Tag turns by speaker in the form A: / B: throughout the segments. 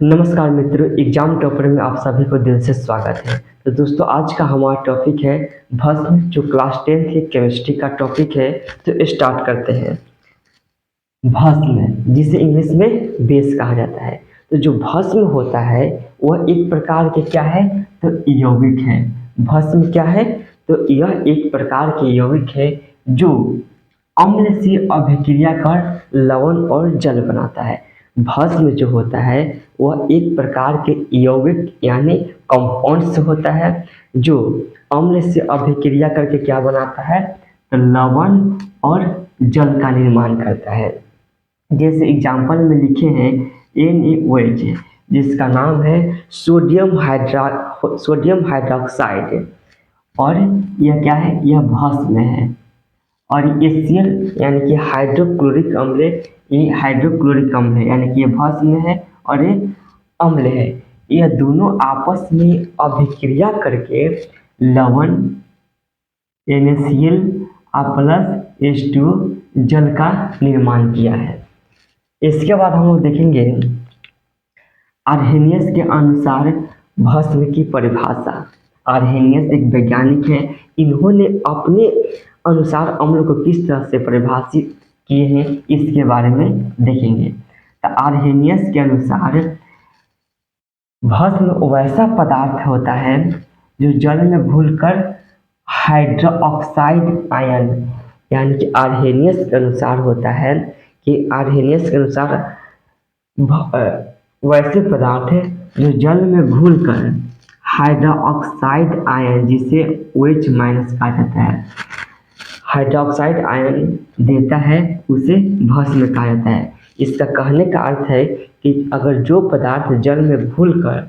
A: नमस्कार मित्रों, exam topper में आप सभी को दिल से स्वागत है। तो दोस्तों, आज का हमारा टॉपिक है भस्म, जो क्लास 10 की केमिस्ट्री का टॉपिक है। तो स्टार्ट करते हैं। भस्म, जिसे इंग्लिश में बेस कहा जाता है। तो जो भस्म होता है वह एक प्रकार के क्या है, तो यौगिक है। भस्म क्या है, तो यह एक प्रकार के यौगिक है जो अम्ल से अभिक्रिया कर लवण और जल बनाता है। भस्म जो होता है वह एक प्रकार के यौगिक यानी कंपाउंड्स होता है जो अम्ल से अभिक्रिया करके क्या बनाता है, तो लवण और जल का निर्माण करता है। जैसे एग्जाम्पल में लिखे हैं NaOH, जिसका नाम है सोडियम हाइड्रोक्साइड, और यह क्या है, यह भस्म है। और HCl यानी कि हाइड्रोक्लोरिक अम्ल, ये हाइड्रोक्लोरिक अम्ल है, यानी कि ये भस्म है और ये अम्ल है। यह दोनों आपस में अभिक्रिया करके लवण NaCl प्लस H2 जल का निर्माण किया है। इसके बाद हम लोग देखेंगे आर्हेनियस के अनुसार भस्म की परिभाषा। आर्हेनियस एक वैज्ञानिक है, इन्होंने अपने अनुसार अम्ल को किस तरह से परिभाषित किए हैं इसके बारे में देखेंगे। तो आर्हेनियस के अनुसार भस्म वैसा पदार्थ होता है जो जल में घुलकर हाइड्रोक्साइड आयन, यानी कि आर्हेनियस के अनुसार होता है कि आर्हेनियस के अनुसार वैसे पदार्थ है जो जल में घुलकर हाइड्रोक्साइड आयन, जिसे OH माइनस कहा जाता है, हाइड्रोक्साइड आयन देता है, उसे भस्म कहा जाता है। इसका कहने का अर्थ है कि अगर जो पदार्थ जल में घुलकर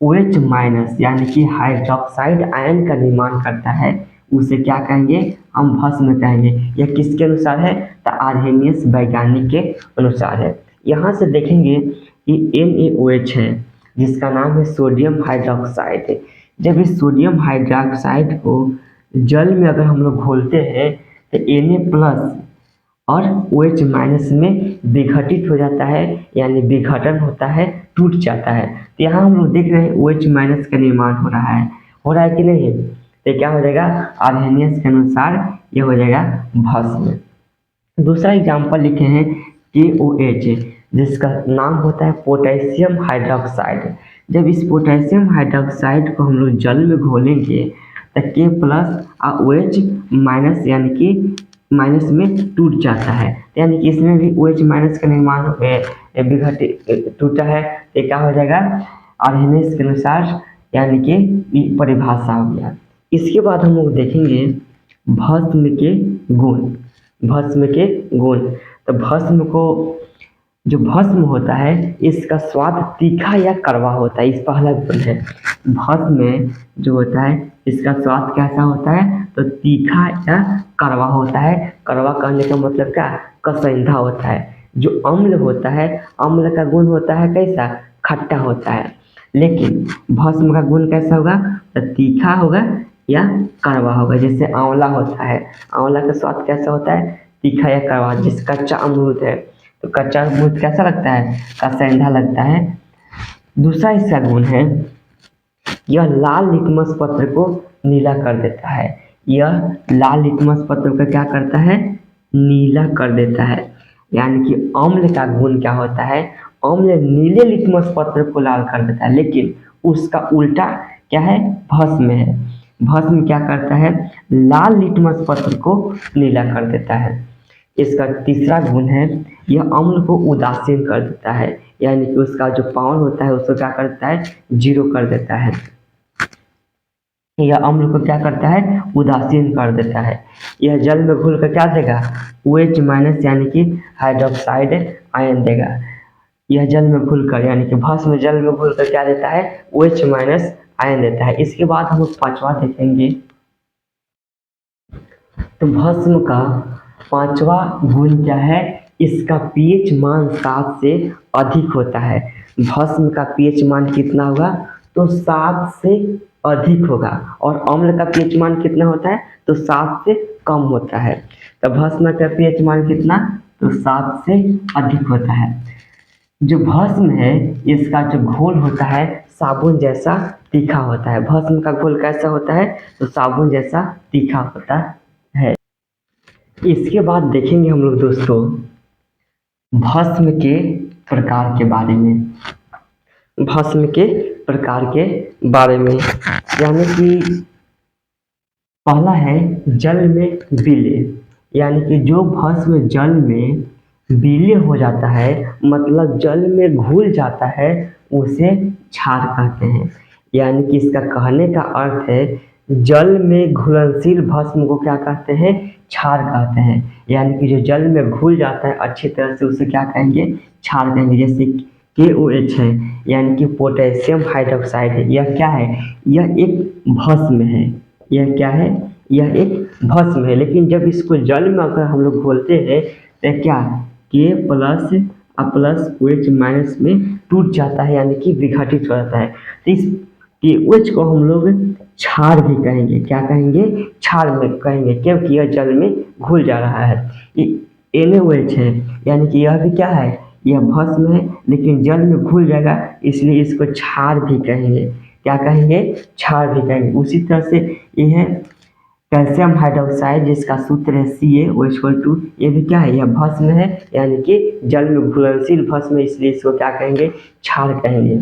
A: OH माइनस यानी कि हाइड्रोक्साइड आयन का निर्माण करता है उसे क्या कहेंगे, हम भस्म कहेंगे। यह किसके अनुसार है, तो आर्हेनियस वैज्ञानिक के अनुसार है। यहाँ से देखेंगे कि NaOH है, जिसका नाम है सोडियम हाइड्रोक्साइड। जब इस सोडियम हाइड्रोक्साइड को जल में अगर हम लोग घोलते हैं तो Na प्लस और OH माइनस में विघटित हो जाता है, यानी विघटन होता है, टूट जाता है। तो यहाँ हम लोग देख रहे हैं OH माइनस का निर्माण हो रहा है कि नहीं। तो क्या हो जाएगा, आर्हेनियस के अनुसार ये हो जाएगा भस्म। दूसरा एग्जाम्पल लिखे हैं KOH, जिसका नाम होता है पोटेशियम हाइड्रोक्साइड। जब इस पोटेशियम हाइड्रोक्साइड को हम लोग जल में घोलेंगे तो K प्लस और OH माइनस यानी कि माइनस में टूट जाता है, यानी कि इसमें भी OH माइनस का निर्माण विघटित टूटा है। तो क्या हो जाएगा, आर्हेनियस के अनुसार यानी कि परिभाषा हो गया। इसके बाद हम लोग देखेंगे भस्म के गुण। भस्म के गुण, तो भस्म को जो भस्म होता है इसका स्वाद तीखा या कड़वा होता है, इस पहला गुण है। भस्म में जो होता है इसका स्वाद कैसा होता है, तो तीखा या कड़वा होता है। कड़वा कहने का मतलब क्या, कसैंधा होता है। जो अम्ल होता है, अम्ल का गुण होता है कैसा, खट्टा होता है। लेकिन भस्म का गुण कैसा होगा, तो तीखा होगा या कड़वा होगा। जैसे आंवला होता है, आंवला का स्वाद कैसा होता है, तीखा या कड़वा। जैसे कच्चा अमरूद है, तो कच्चा अमरूद कैसा लगता है, कसैंधा लगता है। दूसरा इसका गुण है, यह लाल लिटमस पत्र को नीला कर देता है। यह लाल लिटमस पत्र का क्या करता है, नीला कर देता है। यानी कि अम्ल का गुण क्या होता है, अम्ल नीले लिटमस पत्र को लाल कर देता है, लेकिन उसका उल्टा क्या है, भस्म है। भस्म क्या करता है, लाल लिटमस पत्र को नीला कर देता है। इसका तीसरा गुण है, यह अम्ल को उदासीन कर देता है, यानी कि उसका जो पावर होता है उसको क्या करता है, जीरो कर देता है। यह अम्ल को क्या करता है, उदासीन कर देता है। यह जल में घुल कर क्या देगा, OH माइनस यानी कि हाइड्रोक्साइड आयन देगा। यह जल में घुलकर यानी कि भस्म जल में घुलकर क्या देता है, OH माइनस आयन देता है। इसके बाद हम लोग पांचवा देखेंगे। तो भस्म का पांचवा गुण क्या है, इसका pH मान 7 से अधिक होता है। भस्म का pH मान कितना होगा, तो 7 से अधिक होगा। और अम्ल का pH मान कितना होता है, तो 7 से कम होता है। तो भस्म का pH मान कितना, तो 7 से अधिक होता है। जो भस्म है इसका जो घोल होता है साबुन जैसा तीखा होता है। भस्म का घोल कैसा होता है? तो साबुन जैसा तीखा होता है। इसके बाद देखेंगे हम लोग दोस्तों भस्म के प्रकार के बारे में। भस्म के प्रकार के बारे में यानी कि पहला है जल में विलय, यानी कि जो भस्म जल में विलय हो जाता है मतलब जल में घुल जाता है उसे क्षार कहते हैं। यानी कि इसका कहने का अर्थ है जल में घुलनशील भस्म को क्या कहते हैं? क्षार कहते हैं। यानी कि जो जल में घुल जाता है अच्छी तरह से उसे क्या कहेंगे? क्षार कहेंगे। जैसे KOH है यानी कि पोटेशियम हाइड्रोक्साइड है। यह क्या है? यह एक भस्म है। यह क्या है? यह एक भस्म है। लेकिन जब इसको जल में अगर हम लोग घोलते हैं तो क्या K प्लस OH माइनस में टूट जाता है यानी कि विघटित हो जाता है। तो इस KOH को हम लोग क्षार भी कहेंगे। क्या कहेंगे? क्षार में कहेंगे क्योंकि यह जल में घुल जा रहा है। ये NaOH है यानी कि यह भी क्या है? यह भस्म है लेकिन जल में घुल जाएगा इसलिए इसको क्षार भी कहेंगे। क्या कहेंगे? क्षार भी कहेंगे। उसी तरह से ये है कैल्शियम हाइड्रोक्साइड जिसका सूत्र है CaO2। ये भी क्या है? यह भस्म है यानी कि जल में घुलनशील भस्म है इसलिए इसको क्या कहेंगे? क्षार कहेंगे।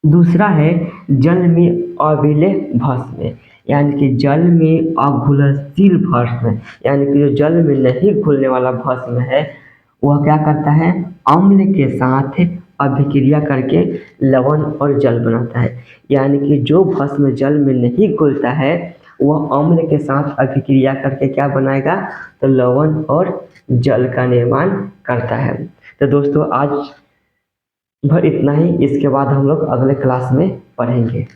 A: दूसरा है जल में अविलय भस्म, यानी कि जल में अघुलनशील भस्म, यानी कि जो जल में नहीं घुलने वाला भस्म है वह क्या करता है? अम्ल के साथ अभिक्रिया करके लवण और जल बनाता है। यानी कि जो भस्म जल में नहीं घुलता है वह अम्ल के साथ अभिक्रिया करके क्या बनाएगा? तो लवण और जल का निर्माण करता है। तो दोस्तों आज भर इतना ही। इसके बाद हम लोग अगले क्लास में पढ़ेंगे।